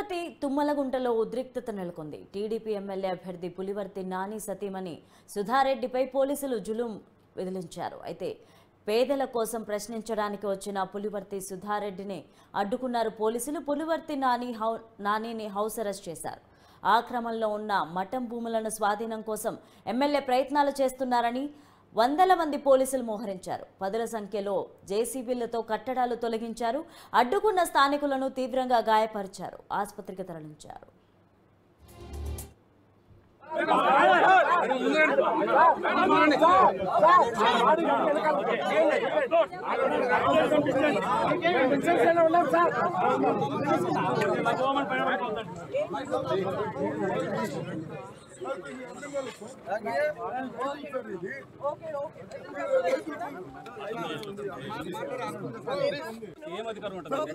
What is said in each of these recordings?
పులివర్తి తుమ్మలగుంటలో ఉద్రిక్తత నెలకొంది. TDP MLA అభ్యర్థి పులివర్తి నాని సతీమణి సుధారెడ్డిపై పోలీసులు జులుం విధించారు. అయితే పేదల కోసం ప్రశ్నించడానికి వచ్చిన పులివర్తి సుధారెడ్డిని అడ్డుకున్నారు పోలీసులు. పులివర్తి నానిని హౌస్ అరెస్ట్ చేశారు. ఆ క్రమంలో ఉన్న మఠం భూములను స్వాధీనం కోసం ఎమ్మెల్యే ప్రయత్నాలు చేస్తున్నారని వందల మంది పోలీసులు మోహరించారు. పదుల సంఖ్యలో జేసీబీలతో కట్టడాలు తొలగించారు. అడ్డుకున్న స్థానికులను తీవ్రంగా గాయపరిచారు. ఆసుపత్రికి తరలించారు. ఏం అధికారం ఉంటుంది?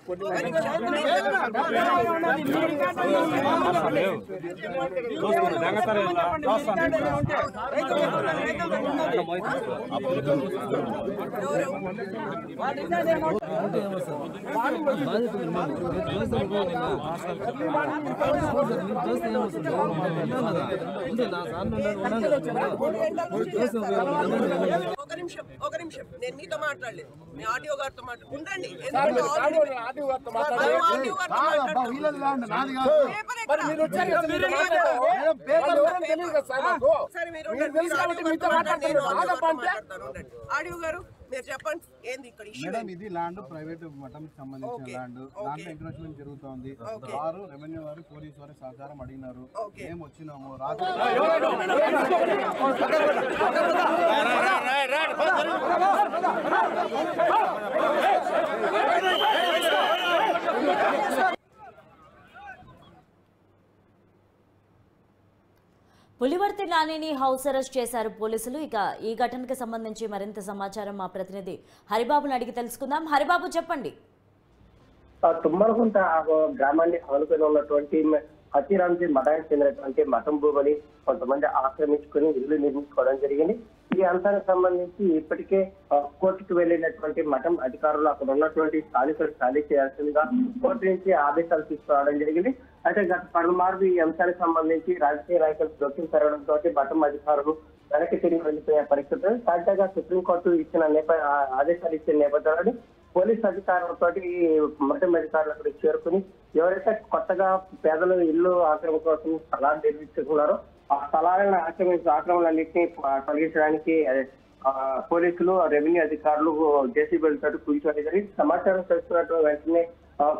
ఒక నిమిషం నేను మీతో మాట్లాడలేదు. మీ ఆడియో గారితో మాట్లాడుకుంటండి. ఆడియో గారు మీరు చెప్పండి, ఏంది ఇక్కడ ఇష్యూ? ఇది ల్యాండ్ ప్రైవేట్ మఠంకి సంబంధించిన ల్యాండ్. దాంట్లో ఎంక్రోచ్మెంట్ జరుగుతోంది. వారు రెవెన్యూ వారు పోలీసు వారి సహకారం అడిగినారు. మేము వచ్చినాము రాత్రి పులివర్తి నానిని హౌస్ అరెస్ట్ చేశారు పోలీసులు. ఇక ఈ ఘటనకు సంబంధించి మరింత సమాచారం మా ప్రతినిధి హరిబాబుని అడిగి తెలుసుకుందాం. హరిబాబు చెప్పండి. తుమ్మలగుంట గ్రామాన్ని ఆనుకొని ఉన్నటువంటి హతిరాంజీ మఠానికి చెందినటువంటి మఠం భూమిని కొంతమంది ఆక్రమించుకుని ఇల్లు నిర్మించుకోవడం జరిగింది. ఈ అంశానికి సంబంధించి ఇప్పటికే కోర్టుకు వెళ్లినటువంటి మఠం అధికారులు అక్కడ ఉన్నటువంటి స్థానికులు ఖాళీ చేయాల్సిందిగా కోర్టు నుంచి ఆదేశాలు తీసుకురావడం జరిగింది. అయితే గత పలుమార్లు ఈ అంశానికి సంబంధించి రాజకీయ నాయకులు జోక్యం జరగడంతో మఠం అధికారులు వెనక్కి తిరిగి వెళ్లిపోయే పరిస్థితులు తాజాగా సుప్రీంకోర్టు ఇచ్చిన ఆదేశాలు ఇచ్చిన నేపథ్యంలో పోలీస్ అధికారులతో మఠం అధికారులు అక్కడికి చేరుకుని ఎవరైతే కొత్తగా పేదలు ఇల్లు ఆక్రమణ కోసం స్థలాలు నిర్మించుకున్నారో ఆ స్థలాలను ఆక్రమణలన్నింటినీ తొలగించడానికి పోలీసులు రెవెన్యూ అధికారులు జేసీబీలతో కూర్చోవడం జరిగింది. సమాచారం తెలుసుకున్నట్టు వెంటనే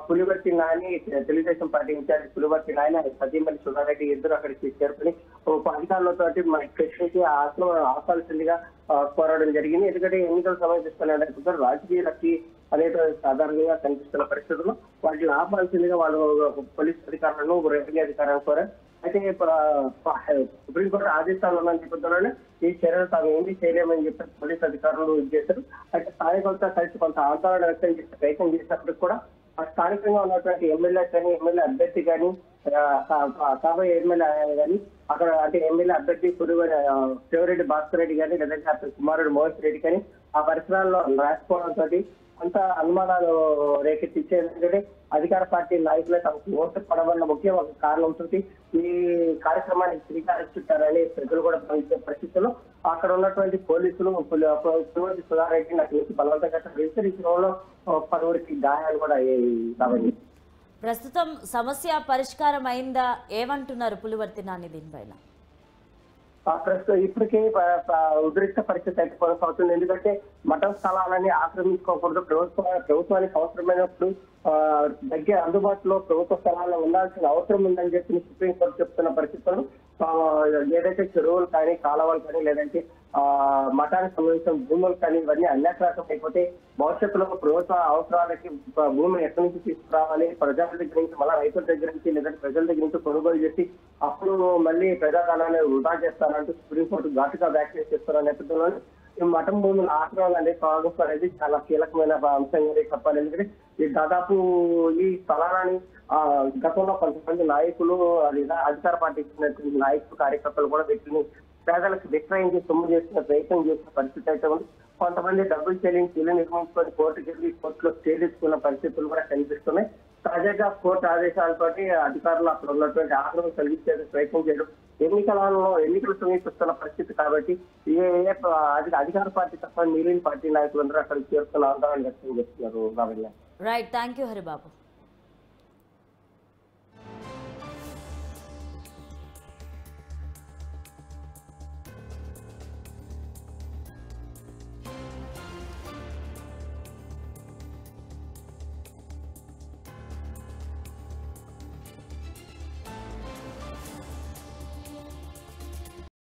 పులివర్తి నాని తెలుగుదేశం పార్టీ ఇన్ఛార్జ్ పులివర్తి నాని సతీమణి సుధారెడ్డి ఇద్దరు అక్కడికి చేరుకుని అధికారులతో ప్రశ్నించి ఆ ఆక్రమణ ఆపాల్సిందిగా కోరడం జరిగింది. ఎందుకంటే ఎన్నికల సమయం రాజకీయాలకి అనేక సాధారణంగా కనిపిస్తున్న పరిస్థితుల్లో వాటిని ఆపాల్సిందిగా వాళ్ళు పోలీస్ అధికారులను రెవెన్యూ అధికారులను కోరారు. అయితే సుప్రీంకోర్టు ఆదేశాలు ఉన్న నేపథ్యంలోనే ఈ చర్యలు తాము ఏంటి చేయలేమని చెప్పి పోలీస్ అధికారులు చేశారు. అయితే స్థానికులతో కలిసి కొంత ఆందోళన వ్యక్తం చేసే ప్రయత్నం చేసినప్పటికి కూడా స్థానికంగా ఉన్నటువంటి ఎమ్మెల్యే కానీ ఎమ్మెల్యే అభ్యర్థి కానీ కాబోయే ఎమ్మెల్యే కానీ అక్కడ అంటే ఎమ్మెల్యే అభ్యర్థి శివరెడ్డి భాస్కర్ రెడ్డి కానీ లేదంటే అతని కుమారుడు మోహన్ రెడ్డి కానీ ఆ పరిసరాల్లో రాకపోవడంతో కొంత అనుమానాలు రేకెత్తించే ఎందుకంటే అధికార పార్టీ నాయకులే తమకు ఓటు పడవన్న ముఖ్య ఒక కారణంతో ఈ కార్యక్రమానికి శ్రీకారం చుట్టారని ప్రజలు కూడా భావించే పరిస్థితుల్లో అక్కడ ఉన్నటువంటి పోలీసులు పులివర్తి సుధారెడ్డి నాకు బలవంతంగా విస్తరించడంలో పలువురికి గాయాలు కూడా అయ్యాయి. ప్రస్తుతం సమస్య పరిష్కారం అయిందా? ఏమంటున్నారు పులివర్తి నాని దీనిపైన? ప్రస్తుతం ఇప్పటికే ఉద్రిక్త పరిస్థితి అయితే కొనసాగుతుంది. ఎందుకంటే మఠం స్థలాలని ఆక్రమించుకోకూడదు. ప్రభుత్వానికి అవసరమైనప్పుడు దగ్గర అందుబాటులో ప్రభుత్వ స్థలాల్లో ఉండాల్సిన అవసరం ఉందని చెప్పి సుప్రీంకోర్టు చెప్తున్న పరిస్థితుల్లో ఏదైతే చెరువులు కానీ కాలువలు కానీ లేదంటే మఠానికి సంబంధించిన భూములు కానీ ఇవన్నీ అన్యాక్రాంతం అయిపోతే భవిష్యత్తులో ప్రభుత్వ అవసరాలకి భూమిని ఎక్కడి నుంచి తీసుకురావాలి, ప్రజల దగ్గర నుంచి మళ్ళీ రైతుల దగ్గర నుంచి లేదంటే ప్రజల దగ్గర నుంచి కొనుగోలు చేసి అప్పుడు మళ్ళీ ప్రజాధనాన్ని వృధా చేస్తారంటూ సుప్రీంకోర్టు ఘాటుగా వ్యాఖ్యలు చేస్తున్న నేపథ్యంలో ఈ మఠం భూముల ఆక్రమణ అనేది సాగు అనేది చాలా కీలకమైన అంశంగా చెప్పాలి. ఎందుకంటే ఈ దాదాపు ఈ స్థలాన్ని గతంలో కొంతమంది నాయకులు అధికార పార్టీ ఇచ్చినటువంటి నాయకులు కార్యకర్తలు కూడా వీటిని పేదలకు విక్రయించి సొమ్ము చేస్తున్న ప్రయత్నం చేసిన పరిస్థితి అయితే ఉంది. కొంతమంది డబ్బులు చెల్లించి ఇల్లు నిర్మించుకొని కోర్టుకు వెళ్ళి కోర్టులో స్టే తెచ్చుకున్న పరిస్థితులు కూడా కనిపిస్తున్నాయి. తాజాగా కోర్టు ఆదేశాలతోటి అధికారులు అక్కడ ఉన్నటువంటి ఆగ్రహం కలిగించేందుకు ప్రయత్నం చేయడం, ఎన్నికలు సమీపిస్తున్న పరిస్థితి కాబట్టి అధికార పార్టీ తప్ప మిగిలిన పార్టీ నాయకులందరూ అక్కడికి చేరుకున్న ఆందోళన వ్యక్తం చేస్తున్నారు. Right, thank you Haribabu.